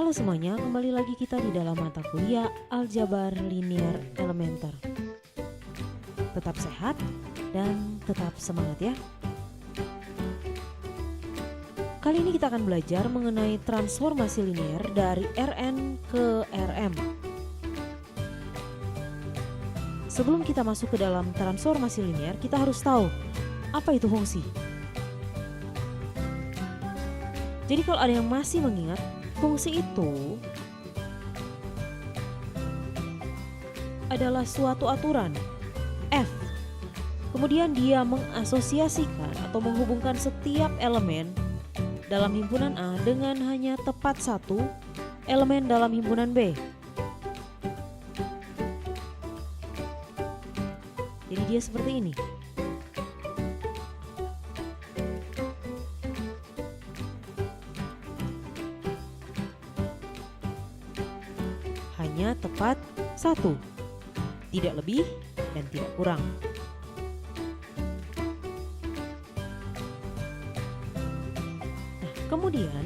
Halo semuanya, kembali lagi kita di dalam mata kuliah Aljabar Linear Elementer. Tetap sehat dan tetap semangat ya. Kali ini kita akan belajar mengenai transformasi linear dari Rn ke Rm. Sebelum kita masuk ke dalam transformasi linear, kita harus tahu apa itu fungsi. Jadi kalau ada yang masih mengingat, fungsi itu adalah suatu aturan f. Kemudian dia mengasosiasikan atau menghubungkan setiap elemen dalam himpunan A dengan hanya tepat satu elemen dalam himpunan B. Jadi dia seperti ini. Hanya tepat satu, tidak lebih dan tidak kurang. Nah, kemudian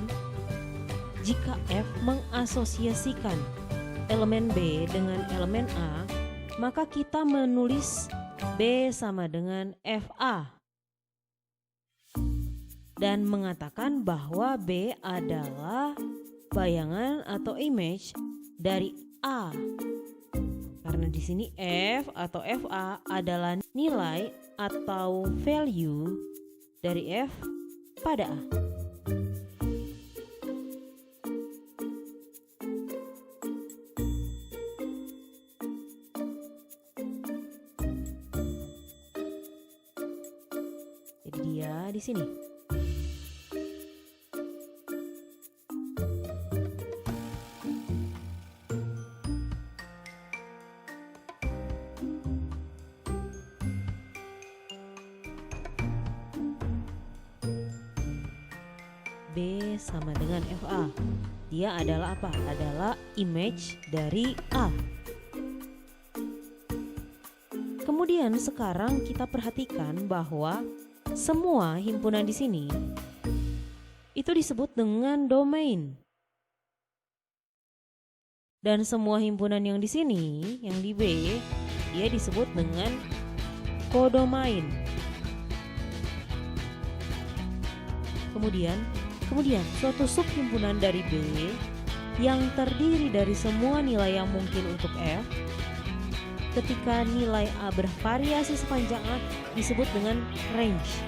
jika F mengasosiasikan elemen B dengan elemen A, maka kita menulis B sama dengan FA dan mengatakan bahwa B adalah bayangan atau image dari A. Karena di sini F atau FA adalah nilai atau value dari F pada A. Jadi dia di sini. B sama dengan FA. Dia adalah apa? Adalah image dari A. Kemudian sekarang kita perhatikan bahwa semua himpunan di sini itu disebut dengan domain. Dan semua himpunan yang di sini, yang di B, dia disebut dengan kodomain. Kemudian suatu subhimpunan dari B yang terdiri dari semua nilai yang mungkin untuk F, ketika nilai A bervariasi sepanjang A disebut dengan range.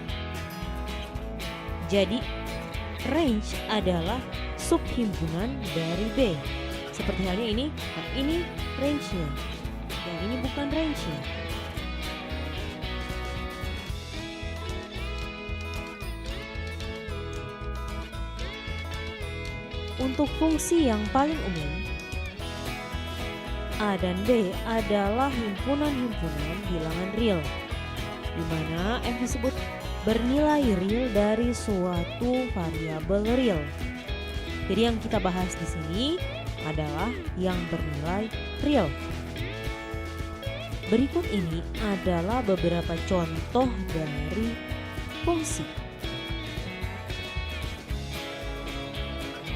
Jadi range adalah subhimpunan dari B. Seperti halnya ini, nah ini range-nya, yang ini bukan range-nya. Untuk fungsi yang paling umum, A dan B adalah himpunan-himpunan bilangan real, di mana F disebut bernilai real dari suatu variabel real. Jadi yang kita bahas di sini adalah yang bernilai real. Berikut ini adalah beberapa contoh dari fungsi.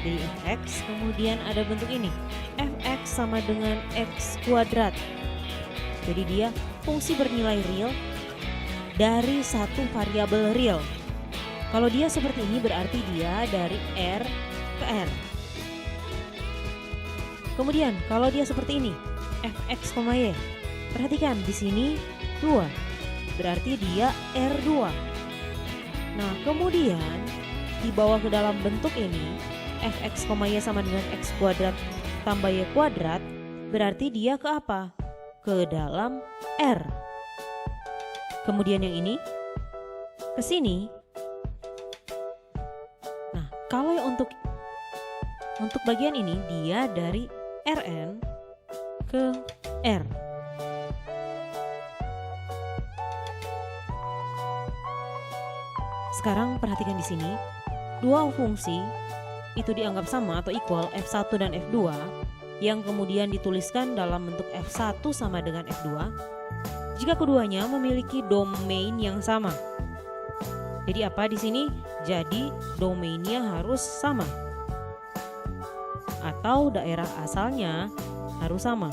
Dari fx, kemudian ada bentuk ini, fx sama dengan x kuadrat. Jadi dia fungsi bernilai real dari satu variabel real. Kalau dia seperti ini berarti dia dari R ke R. Kemudian kalau dia seperti ini, fx, y, perhatikan di sini 2, berarti dia R2. Nah kemudian dibawa ke dalam bentuk ini, fx, y sama dengan x kuadrat tambah y kuadrat, berarti dia ke apa? Ke dalam R. Kemudian yang ini ke sini. Nah, kalau untuk bagian ini dia dari Rn ke R. Sekarang perhatikan di sini, dua fungsi itu dianggap sama atau equal, F1 dan F2, yang kemudian dituliskan dalam bentuk F1 sama dengan F2 jika keduanya memiliki domain yang sama. Jadi apa di sini? Jadi domainnya harus sama. atau daerah asalnya harus sama.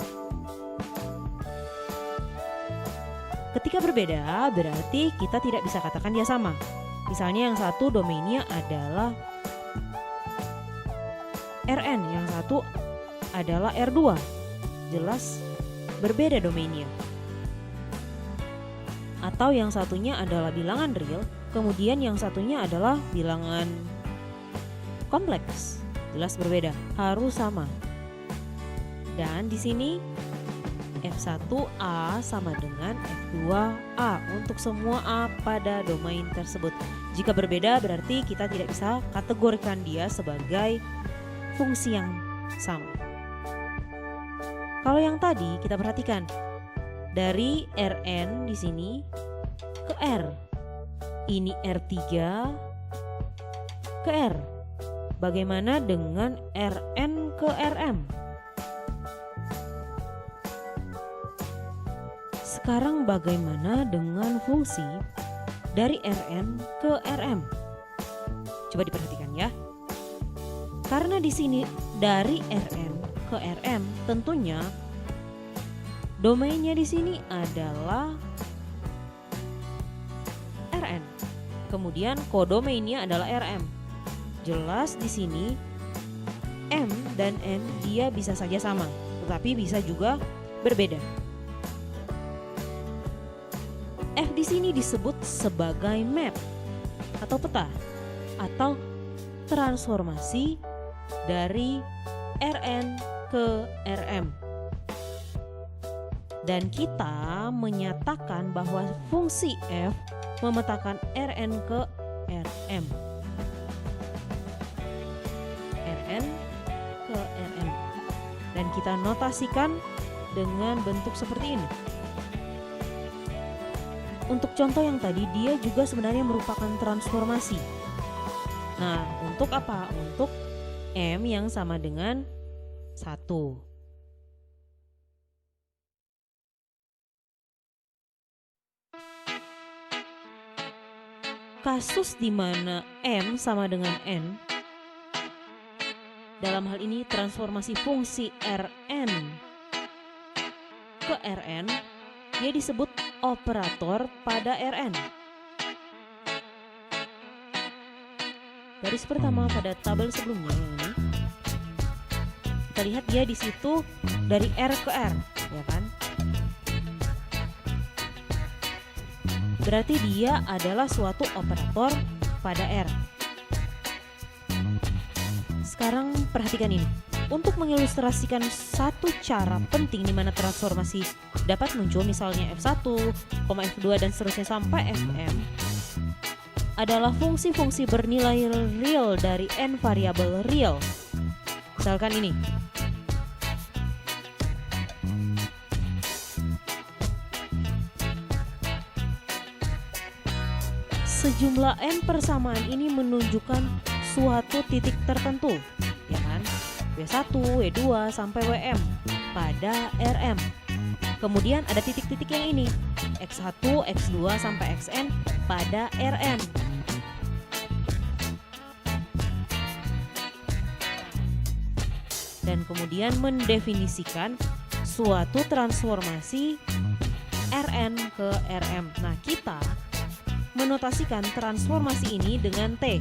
Ketika berbeda, berarti kita tidak bisa katakan dia sama. Misalnya yang satu domainnya adalah Rn, yang satu adalah R2. Jelas berbeda domainnya. Atau yang satunya adalah bilangan real, kemudian yang satunya adalah bilangan kompleks. Jelas berbeda, harus sama. Dan di sini F1A sama dengan F2A untuk semua A pada domain tersebut. Jika berbeda berarti kita tidak bisa kategorikan dia sebagai fungsi yang sama. Kalau yang tadi kita perhatikan dari Rn di sini ke R. Ini R3 ke R. Bagaimana dengan Rn ke Rm? Sekarang bagaimana dengan fungsi dari Rn ke Rm? Coba diperhatikan ya. Karena di sini dari Rn ke Rm tentunya domainnya di sini adalah Rn. Kemudian kodomainnya adalah Rm. Jelas di sini M dan N dia bisa saja sama, tetapi bisa juga berbeda. F di sini disebut sebagai map atau peta atau transformasi dari Rn ke Rm. Dan kita menyatakan bahwa fungsi F memetakan Rn ke Rm. Rn ke Rm. Dan kita notasikan dengan bentuk seperti ini. Untuk contoh yang tadi dia juga sebenarnya merupakan transformasi. Nah, untuk apa? Untuk M yang sama dengan 1. Kasus di mana M sama dengan N, dalam hal ini transformasi fungsi Rn ke Rn, dia disebut operator pada Rn. Garis pertama pada tabel sebelumnya ini, kita lihat dia di situ dari R ke R, ya kan? Berarti dia adalah suatu operator pada R. Sekarang perhatikan ini. Untuk mengilustrasikan satu cara penting di mana transformasi dapat muncul, misalnya F1, F2 dan seterusnya sampai Fm, adalah fungsi-fungsi bernilai real dari n variabel real. Misalkan ini. Sejumlah n persamaan ini menunjukkan suatu titik tertentu, ya kan? W1, W2 sampai Wm pada Rm. Kemudian ada titik-titik yang ini, X1, X2 sampai Xn pada Rn. Dan kemudian mendefinisikan suatu transformasi Rn ke Rm. Nah, kita menotasikan transformasi ini dengan T.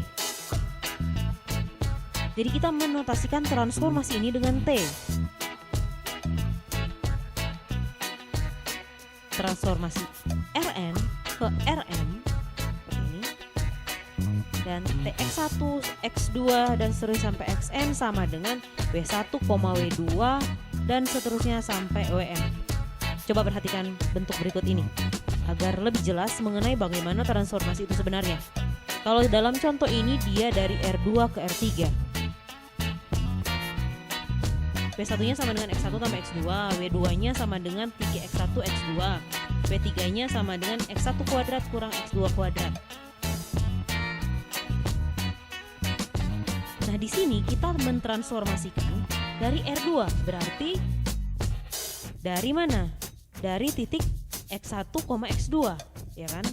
Jadi kita menotasikan transformasi ini dengan T. Transformasi Rn ke Rm seperti ini. Dan Tx1, X2 dan seterusnya sampai Xn sama dengan W1, W2 dan seterusnya sampai Wm. Coba perhatikan bentuk berikut ini agar lebih jelas mengenai bagaimana transformasi itu sebenarnya. Kalau dalam contoh ini dia dari R2 ke R3. W1-nya sama dengan X1 tambah X2, W2-nya sama dengan 3X1 X2, W3-nya sama dengan X1 kuadrat kurang X2 kuadrat. Nah, di sini kita mentransformasikan dari R2, berarti dari mana? Dari titik X1, X2, ya kan?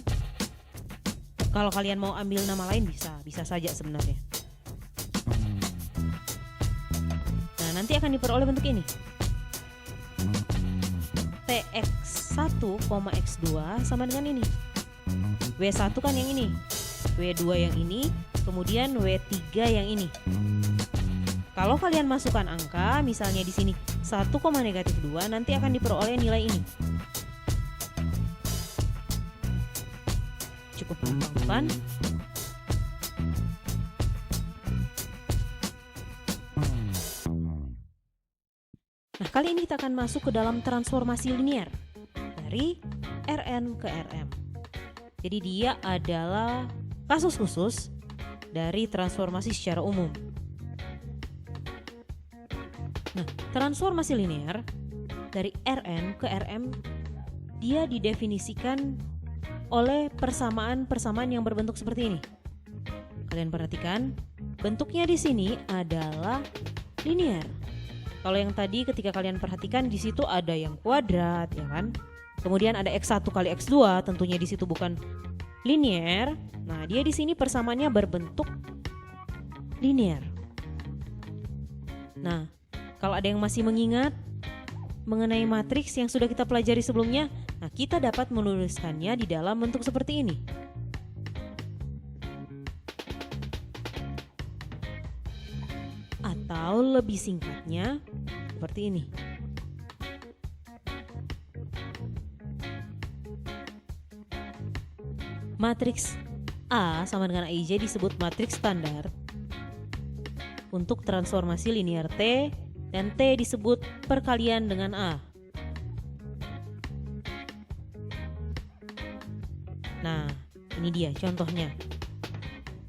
Kalau kalian mau ambil nama lain bisa saja sebenarnya. Nah, nanti akan diperoleh bentuk ini. Tx1, x2 sama dengan ini. W1 kan yang ini, W2 yang ini, kemudian W3 yang ini. Kalau kalian masukkan angka, misalnya di sini 1, -2, nanti akan diperoleh nilai ini. Cukup gampang bukan? Nah, kali ini kita akan masuk ke dalam transformasi linear dari Rn ke Rm. Jadi dia adalah kasus khusus dari transformasi secara umum. Nah, transformasi linear dari Rn ke Rm dia didefinisikan oleh persamaan-persamaan yang berbentuk seperti ini. Kalian perhatikan, bentuknya di sini adalah linear. Kalau yang tadi ketika kalian perhatikan di situ ada yang kuadrat, ya kan? Kemudian ada x1 kali x2, tentunya di situ bukan linear. Nah, dia di sini persamaannya berbentuk linear. Nah, kalau ada yang masih mengingat mengenai matriks yang sudah kita pelajari sebelumnya, nah kita dapat menuliskannya di dalam bentuk seperti ini. Atau lebih singkatnya seperti ini. Matriks A sama dengan AIJ disebut matriks standar untuk transformasi linear T, dan T disebut perkalian dengan A. Nah, ini dia contohnya.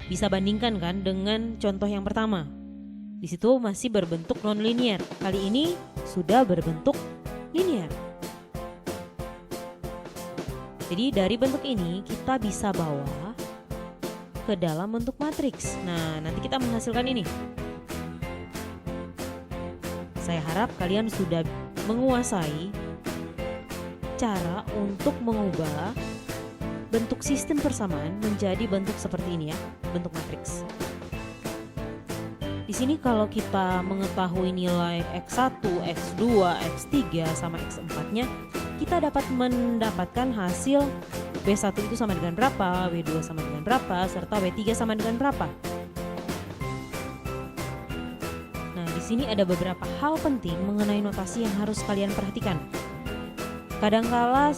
Bisa bandingkan kan dengan contoh yang pertama. Di situ masih berbentuk non-linear. Kali ini sudah berbentuk linear. Jadi dari bentuk ini kita bisa bawa ke dalam bentuk matriks. Nah, nanti kita menghasilkan ini. Saya harap kalian sudah menguasai cara untuk mengubah bentuk sistem persamaan menjadi bentuk seperti ini ya, bentuk matriks. Di sini kalau kita mengetahui nilai x1, x2, x3 sama x4-nya, kita dapat mendapatkan hasil W1 itu sama dengan berapa, W2 sama dengan berapa, serta W3 sama dengan berapa. Nah, di sini ada beberapa hal penting mengenai notasi yang harus kalian perhatikan. Kadangkala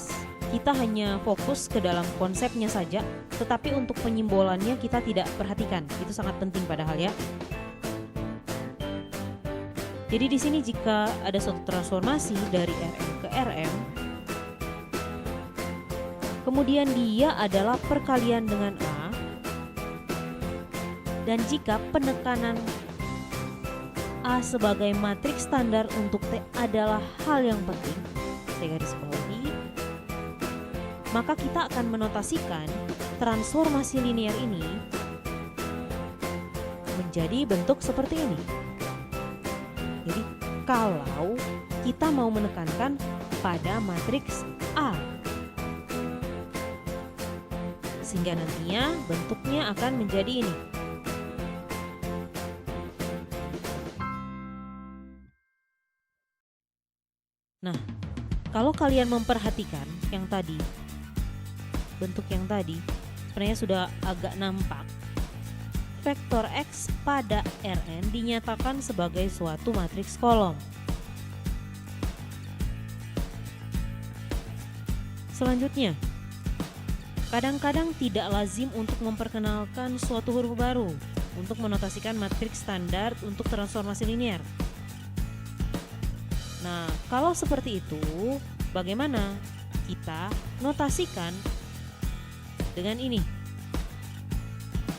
kita hanya fokus ke dalam konsepnya saja, tetapi untuk penyimbolannya kita tidak perhatikan. Itu sangat penting padahal ya. Jadi di sini jika ada suatu transformasi dari Rn ke Rm, kemudian dia adalah perkalian dengan A, dan jika penekanan A sebagai matriks standar untuk T adalah hal yang penting, saya garis bawahi, maka kita akan menotasikan transformasi linear ini menjadi bentuk seperti ini. Jadi kalau kita mau menekankan pada matriks A, sehingga nantinya bentuknya akan menjadi ini. Nah, kalau kalian memperhatikan yang tadi, bentuk yang tadi sebenarnya sudah agak nampak. Vektor X pada Rn dinyatakan sebagai suatu matriks kolom. Selanjutnya, kadang-kadang tidak lazim untuk memperkenalkan suatu huruf baru untuk menotasikan matriks standar untuk transformasi linear. Nah, kalau seperti itu, bagaimana kita notasikan dengan ini?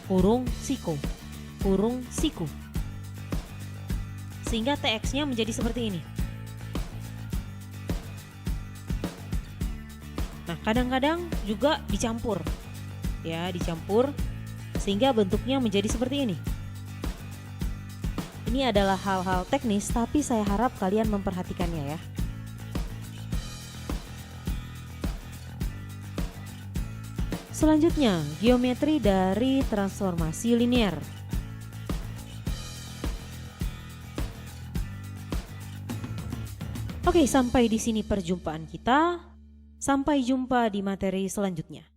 Kurung siku, sehingga TX-nya menjadi seperti ini. Nah, kadang-kadang juga dicampur, ya, dicampur sehingga bentuknya menjadi seperti ini. Ini adalah hal-hal teknis, tapi saya harap kalian memperhatikannya ya. Selanjutnya, geometri dari transformasi linear. Oke, sampai di sini perjumpaan kita. Sampai jumpa di materi selanjutnya.